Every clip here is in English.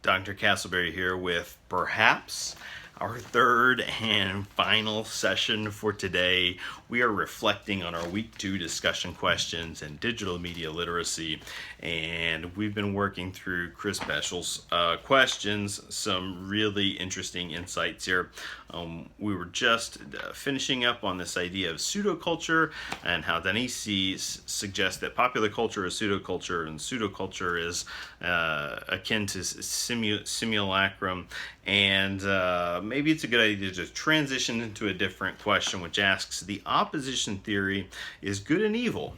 Dr. Castleberry here with perhaps our third and final session for today. We are reflecting on our week 2 discussion questions and digital media literacy, and we've been working through Chris Special's questions, some really interesting insights here. We were just finishing up on this idea of pseudoculture and how Danesi suggests that popular culture is pseudoculture and pseudoculture is akin to simulacrum. And maybe it's a good idea to transition into a different question, which asks, the opposition theory is good and evil,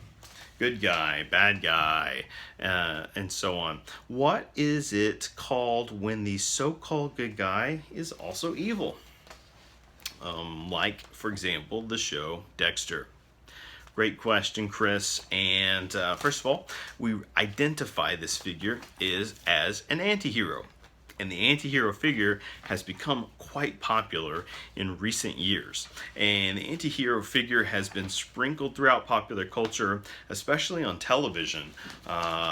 good guy, bad guy, and so on. What is it called when the so-called good guy is also evil? Like, for example, the show Dexter. Great question, Chris. And first of all, we identify this figure as an anti-hero. And the anti-hero figure has become quite popular in recent years. And the anti-hero figure has been sprinkled throughout popular culture, especially on television,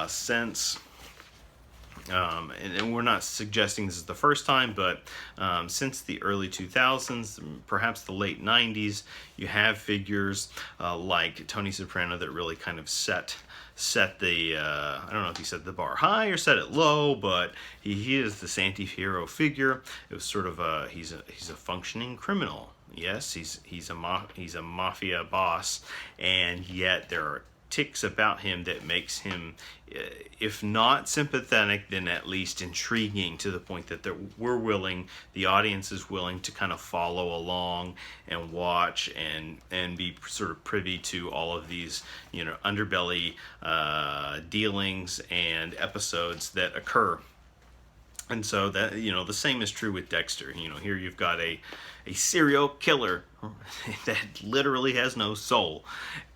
since and we're not suggesting this is the first time, but since the early 2000s, perhaps the late 90s, you have figures like Tony Soprano that really kind of set the I don't know if he set the bar high or set it low, but he is this anti-hero figure. It was sort of he's a functioning criminal. Yes, he's a mafia boss, and yet there are ticks about him that makes him, if not sympathetic, then at least intriguing, to the point that the audience is willing to kind of follow along and watch and be sort of privy to all of these, underbelly dealings and episodes that occur. And so that, the same is true with Dexter. Here you've got a serial killer that literally has no soul,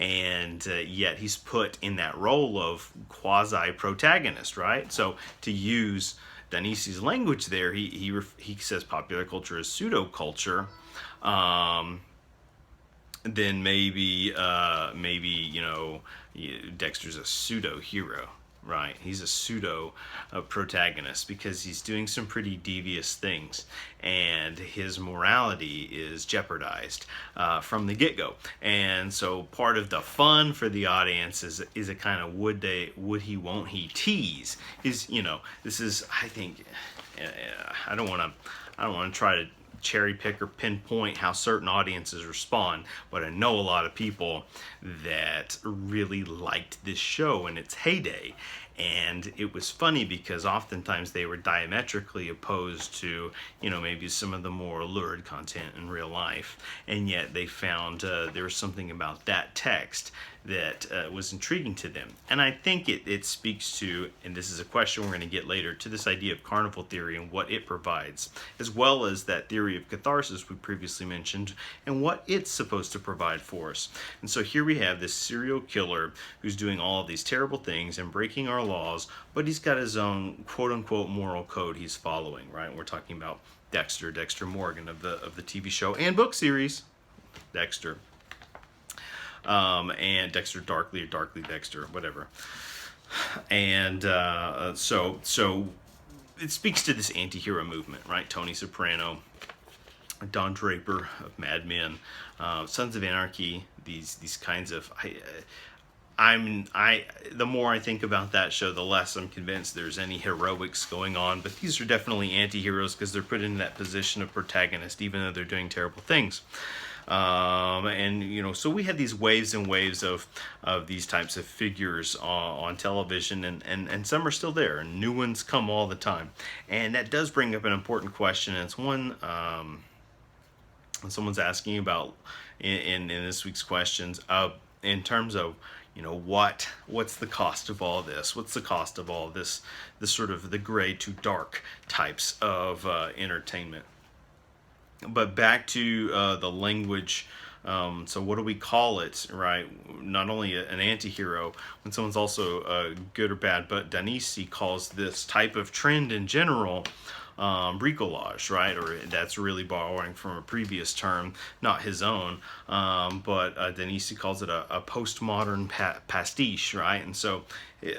and yet he's put in that role of quasi-protagonist, right? So to use Danesi's language there, he says popular culture is pseudo-culture. Then maybe Dexter's a pseudo-hero. Right, he's a pseudo protagonist because he's doing some pretty devious things, and his morality is jeopardized from the get-go. And so part of the fun for the audience is a kind of would he, won't he tease. This is, I think, I don't want to try to cherry pick or pinpoint how certain audiences respond, but I know a lot of people that really liked this show in its heyday. And it was funny because oftentimes they were diametrically opposed to, maybe some of the more lurid content in real life. And yet they found there was something about that text that was intriguing to them. And I think it speaks to, and this is a question we're going to get later, to this idea of carnival theory and what it provides, as well as that theory of catharsis we previously mentioned and what it's supposed to provide for us. And so here we have this serial killer who's doing all of these terrible things and breaking our laws, but he's got his own quote-unquote moral code he's following, right? We're talking about Dexter Morgan of the TV show and book series Dexter. And Dexter Darkly or Darkly Dexter, whatever. And so it speaks to this anti-hero movement, right? Tony Soprano, Don Draper of Mad Men, Sons of Anarchy, these kinds of... the more I think about that show, the less I'm convinced there's any heroics going on. But these are definitely anti-heroes because they're put in that position of protagonist, even though they're doing terrible things. So we had these waves and waves of these types of figures on television, and some are still there, and new ones come all the time. And that does bring up an important question, and it's one someone's asking about in this week's questions, in terms of, what's the cost of all this? What's the cost of all this sort of the gray to dark types of entertainment? But back to the language. So what do we call it, right? Not only an anti-hero, when someone's also good or bad, but Danesi calls this type of trend in general bricolage, right? Or that's really borrowing from a previous term, not his own, but Danesi calls it a postmodern pastiche, right? And so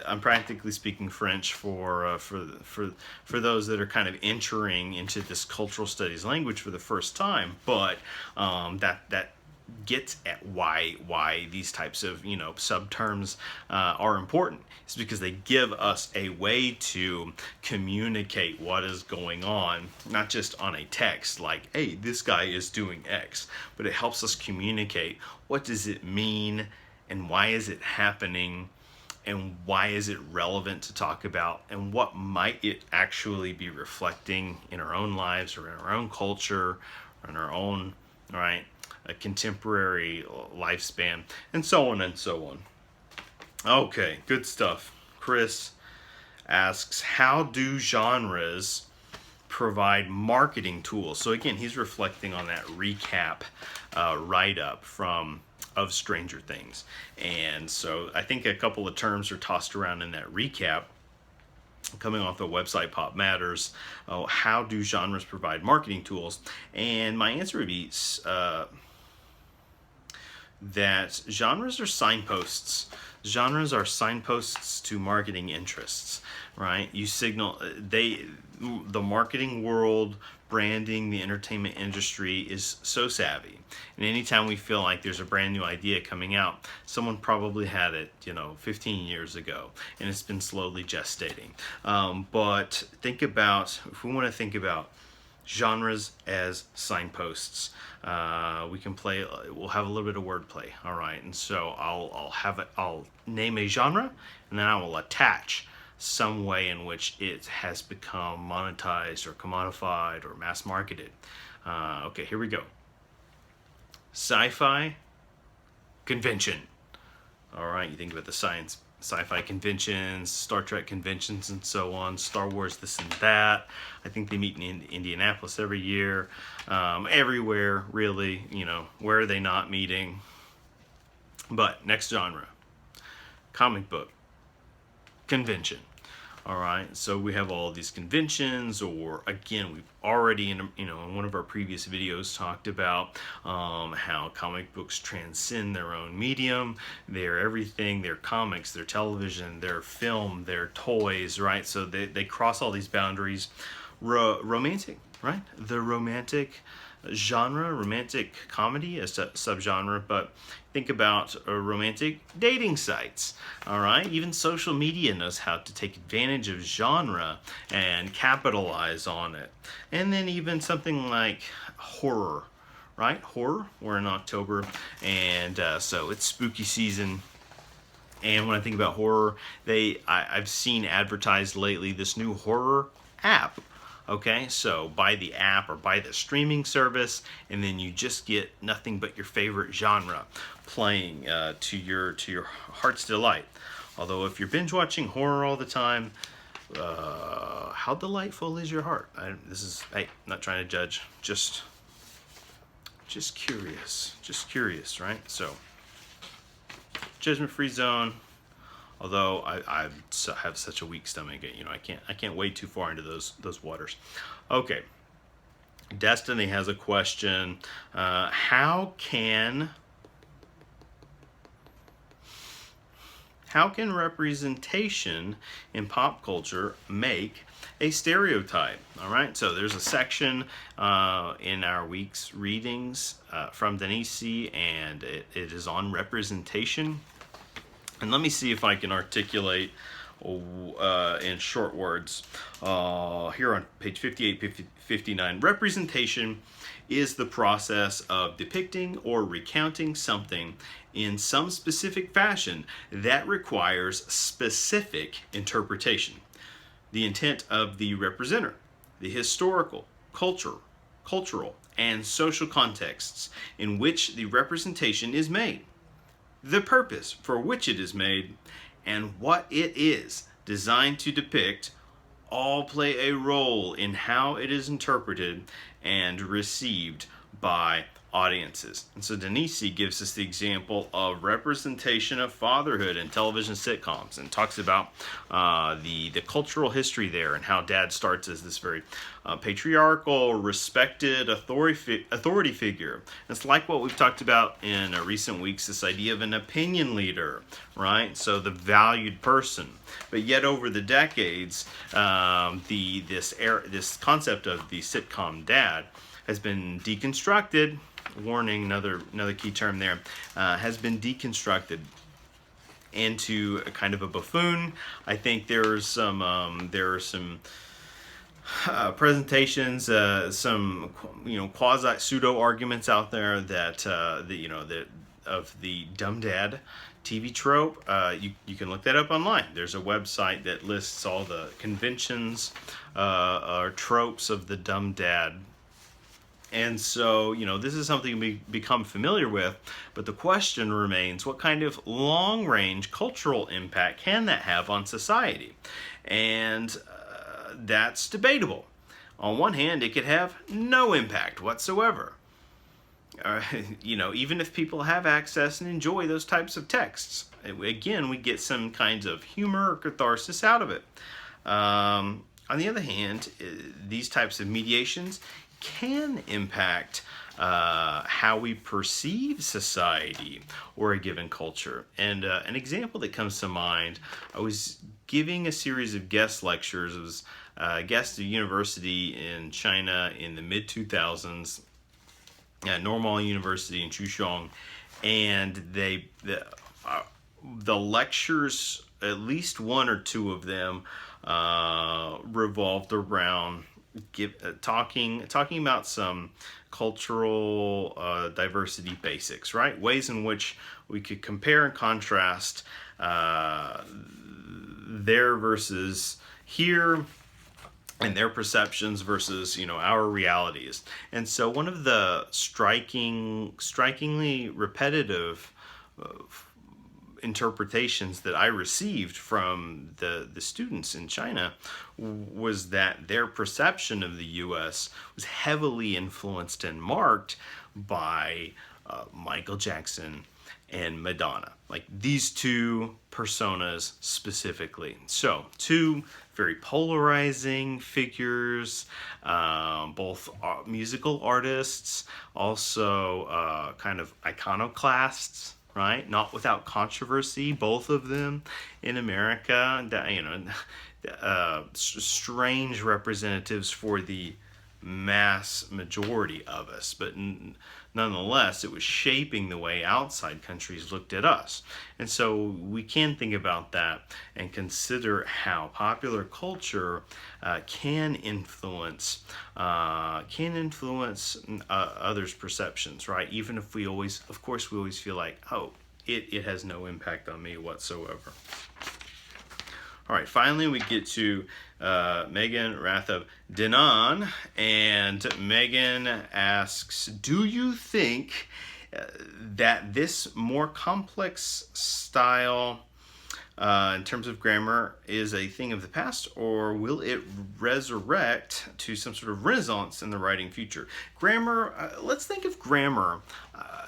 I'm practically speaking French for those that are kind of entering into this cultural studies language for the first time, but that gets at why these types of subterms are important. It's because they give us a way to communicate what is going on, not just on a text like, hey, this guy is doing X, but it helps us communicate what does it mean and why is it happening and why is it relevant to talk about, and what might it actually be reflecting in our own lives or in our own culture or in our own, right, a contemporary lifespan, and so on and so on. Okay, good stuff. Chris asks, how do genres provide marketing tools? So again, he's reflecting on that recap write-up of Stranger Things. And so I think a couple of terms are tossed around in that recap coming off the website Pop Matters. How do genres provide marketing tools? And my answer would be that genres are signposts. Genres are signposts to marketing interests, right? You signal, the marketing world, branding, the entertainment industry is so savvy. And anytime we feel like there's a brand new idea coming out, someone probably had it, 15 years ago, and it's been slowly gestating. But think about, if we want to think about genres as signposts, we can play, we'll have a little bit of wordplay, all right? And so I'll name a genre, and then I will attach some way in which it has become monetized or commodified or mass marketed. Okay, here we go. Sci-fi convention. All right, you think about the sci-fi conventions, Star Trek conventions, and so on, Star Wars, this and that. I think they meet in Indianapolis every year. Everywhere, really, where are they not meeting? But next genre, comic book convention. All right, so we have all these conventions, or again, we've already in one of our previous videos talked about how comic books transcend their own medium. They're everything. They're comics, they're television, they're film, they're toys, right? So they cross all these boundaries. Romantic, right? The romantic genre, romantic comedy, a subgenre, but think about romantic dating sites, all right? Even social media knows how to take advantage of genre and capitalize on it. And then even something like horror, right? Horror, we're in October, and so it's spooky season. And when I think about horror, I've seen advertised lately this new horror app. Okay, so buy the app or buy the streaming service, and then you just get nothing but your favorite genre playing to your heart's delight. Although if you're binge watching horror all the time, how delightful is your heart? Hey, not trying to judge, just curious, right? So, judgment-free zone. Although I have such a weak stomach, I can't wade too far into those waters. Okay, Destiny has a question. How can representation in pop culture make a stereotype? All right, so there's a section in our week's readings from Danesi, and it is on representation. And let me see if I can articulate in short words here on page 58, 59. Representation is the process of depicting or recounting something in some specific fashion that requires specific interpretation. The intent of the representer, the historical, cultural, and social contexts in which the representation is made, the purpose for which it is made, and what it is designed to depict all play a role in how it is interpreted and received by audiences. And so Denisi gives us the example of representation of fatherhood in television sitcoms, and talks about the cultural history there, and how dad starts as this very patriarchal, respected authority figure. It's like what we've talked about in recent weeks, this idea of an opinion leader, right? So the valued person. But yet over the decades, this concept of the sitcom dad has been deconstructed. Warning, another key term there, has been deconstructed into a kind of a buffoon. I think there are some presentations, some quasi pseudo arguments out there that of the dumb dad TV trope. You can look that up online. There's a website that lists all the conventions or tropes of the dumb dad. And so, this is something we become familiar with, but the question remains, what kind of long-range cultural impact can that have on society? And that's debatable. On one hand, it could have no impact whatsoever. Even if people have access and enjoy those types of texts. Again, we get some kinds of humor or catharsis out of it. On the other hand, these types of mediations can impact how we perceive society or a given culture. And an example that comes to mind, I was giving a series of guest lectures. It was a guest at a university in China in the mid-2000s, at Normal University in Chuxiong, and the lectures, at least one or two of them, revolved around talking about some cultural diversity basics, right? Ways in which we could compare and contrast there versus here, and their perceptions versus our realities. And so one of the strikingly repetitive interpretations that I received from the students in China was that their perception of the U.S. was heavily influenced and marked by Michael Jackson and Madonna, like these two personas specifically. So two very polarizing figures, both musical artists, also kind of iconoclasts, right? Not without controversy, both of them in America. Strange representatives for the mass majority of us, but nonetheless, it was shaping the way outside countries looked at us. And so we can think about that and consider how popular culture can influence others' perceptions, right? Even if we always feel like, oh, it has no impact on me whatsoever. All right, finally we get to Megan Rath of Denon, and Megan asks, do you think that this more complex style in terms of grammar is a thing of the past, or will it resurrect to some sort of renaissance in the writing future? Grammar, let's think of grammar,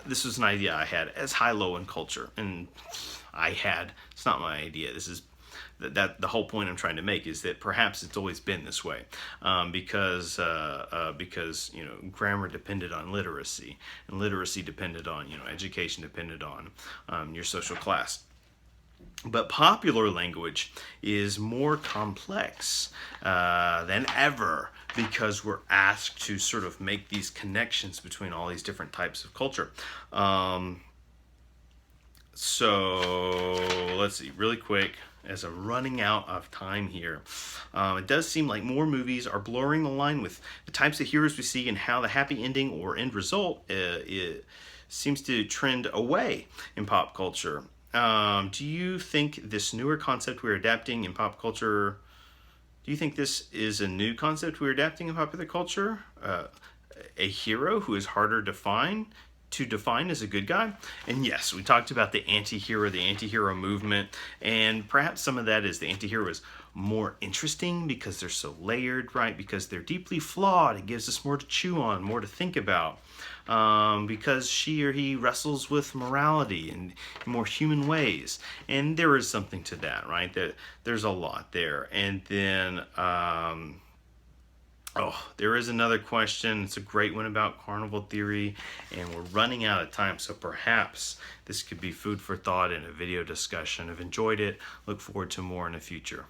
this was an idea I had, as high-low in culture, and it's not my idea, this is that the whole point I'm trying to make is that perhaps it's always been this way, because grammar depended on literacy, and literacy depended on education, depended on your social class. But popular language is more complex than ever, because we're asked to sort of make these connections between all these different types of culture. So let's see, really quick, as I'm running out of time here. It does seem like more movies are blurring the line with the types of heroes we see and how the happy ending or end result it seems to trend away in pop culture. Do you think this newer concept we're adapting in pop culture, do you think this is a new concept we're adapting in popular culture? A hero who is harder to define as a good guy? And yes, we talked about the anti-hero movement, and perhaps some of that is the anti-hero is more interesting because they're so layered, right? Because they're deeply flawed. It gives us more to chew on, more to think about. Because she or he wrestles with morality in more human ways. And there is something to that, right? There's a lot there. And then, there is another question. It's a great one about carnival theory, and we're running out of time. So perhaps this could be food for thought in a video discussion. I've enjoyed it. Look forward to more in the future.